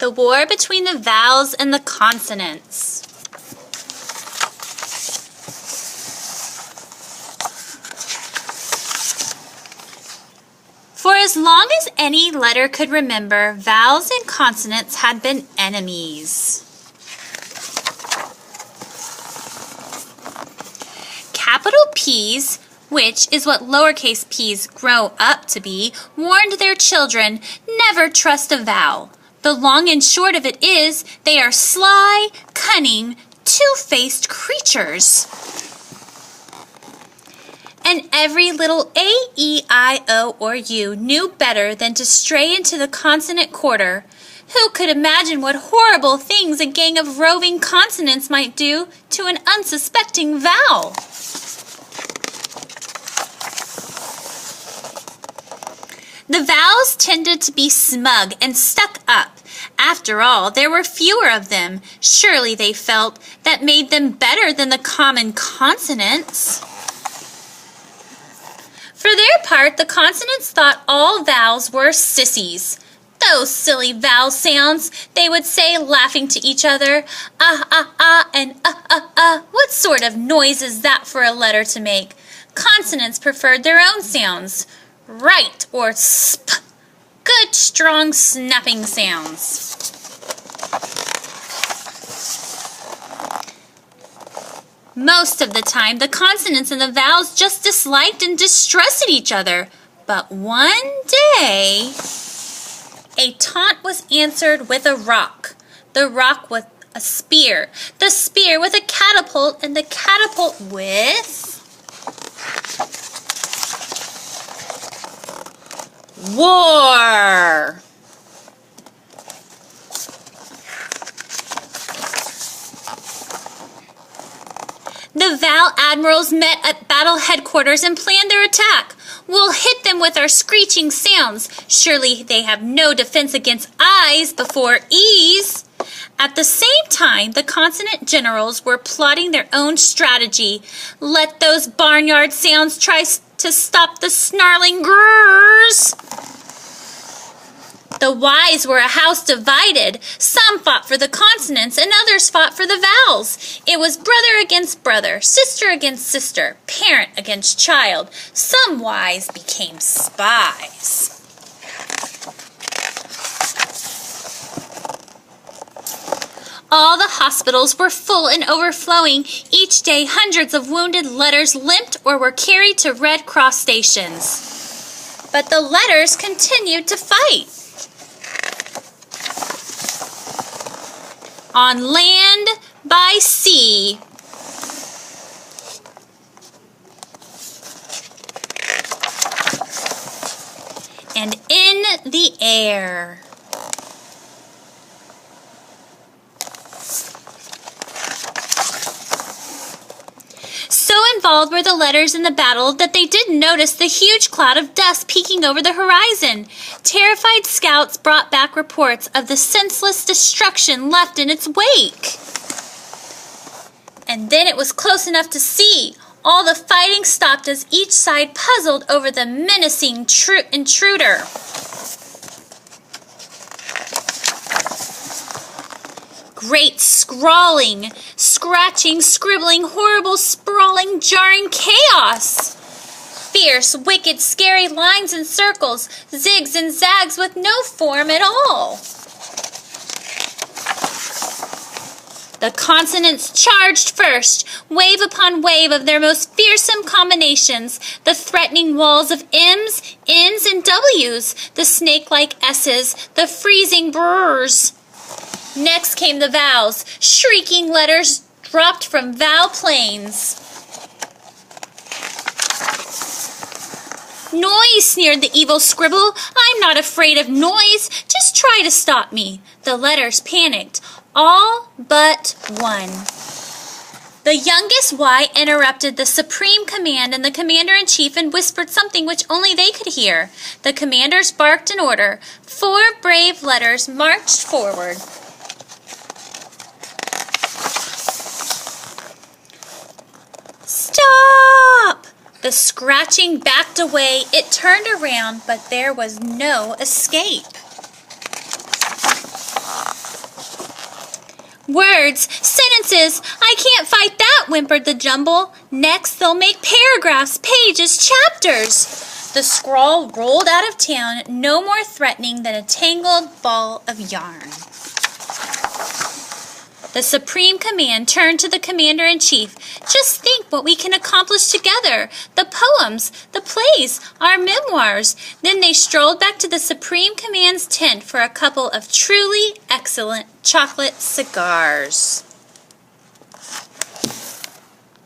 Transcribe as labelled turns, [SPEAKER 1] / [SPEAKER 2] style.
[SPEAKER 1] The war between the vowels and the consonants. For as long as any letter could remember, vowels and consonants had been enemies. Capital P's, which is what lowercase p's grow up to be, warned their children, never trust a vowel. The long and short of it is, they are sly, cunning, two-faced creatures. And every little A, E, I, O, or U knew better than to stray into the consonant quarter. Who could imagine what horrible things a gang of roving consonants might do to an unsuspecting vowel? The vowels tended to be smug and stuck up. After all, there were fewer of them, surely they felt, that made them better than the common consonants. For their part, the consonants thought all vowels were sissies. Those silly vowel sounds, they would say, laughing to each other. Ah, ah, ah, and what sort of noise is that for a letter to make? Consonants preferred their own sounds. Right, or sp. Good, strong, snapping sounds. Most of the time, the consonants and the vowels just disliked and distrusted each other. But one day, a taunt was answered with a rock, the rock with a spear, the spear with a catapult, and the catapult with war. The vowel admirals met at battle headquarters and planned their attack. We'll hit them with our screeching sounds. Surely they have no defense against I's before E's. At the same time, the consonant generals were plotting their own strategy. Let those barnyard sounds try to stop the snarling grrrs. The Y's were a house divided. Some fought for the consonants and others fought for the vowels. It was brother against brother, sister against sister, parent against child. Some Y's became spies. All the hospitals were full and overflowing. Each day, hundreds of wounded letters limped or were carried to Red Cross stations. But the letters continued to fight. On land, by sea. And in the air. So involved were the letters in the battle that they didn't notice the huge cloud of dust peeking over the horizon. Terrified scouts brought back reports of the senseless destruction left in its wake. And then it was close enough to see. All the fighting stopped as each side puzzled over the menacing intruder. Great scrawling, scratching, scribbling, horrible, sprawling, jarring chaos. Fierce, wicked, scary lines and circles, zigs and zags with no form at all. The consonants charged first, wave upon wave of their most fearsome combinations, the threatening walls of M's, N's, and W's, the snake-like S's, the freezing brrs. Next came the vowels, shrieking letters dropped from vowel planes. Noise, sneered the evil scribble. I'm not afraid of noise. Just try to stop me. The letters panicked, all but one. The youngest Y interrupted the supreme command and the commander-in-chief and whispered something which only they could hear. The commanders barked an order. 4 brave letters marched forward. Stop! The scratching backed away. It turned around, but there was no escape. Words, sentences, I can't fight that, whimpered the Jumble. Next, they'll make paragraphs, pages, chapters. The scrawl rolled out of town, no more threatening than a tangled ball of yarn. The Supreme Command turned to the Commander-in-Chief. Just think what we can accomplish together. The poems, the plays, our memoirs. Then they strolled back to the Supreme Command's tent for a couple of truly excellent chocolate cigars.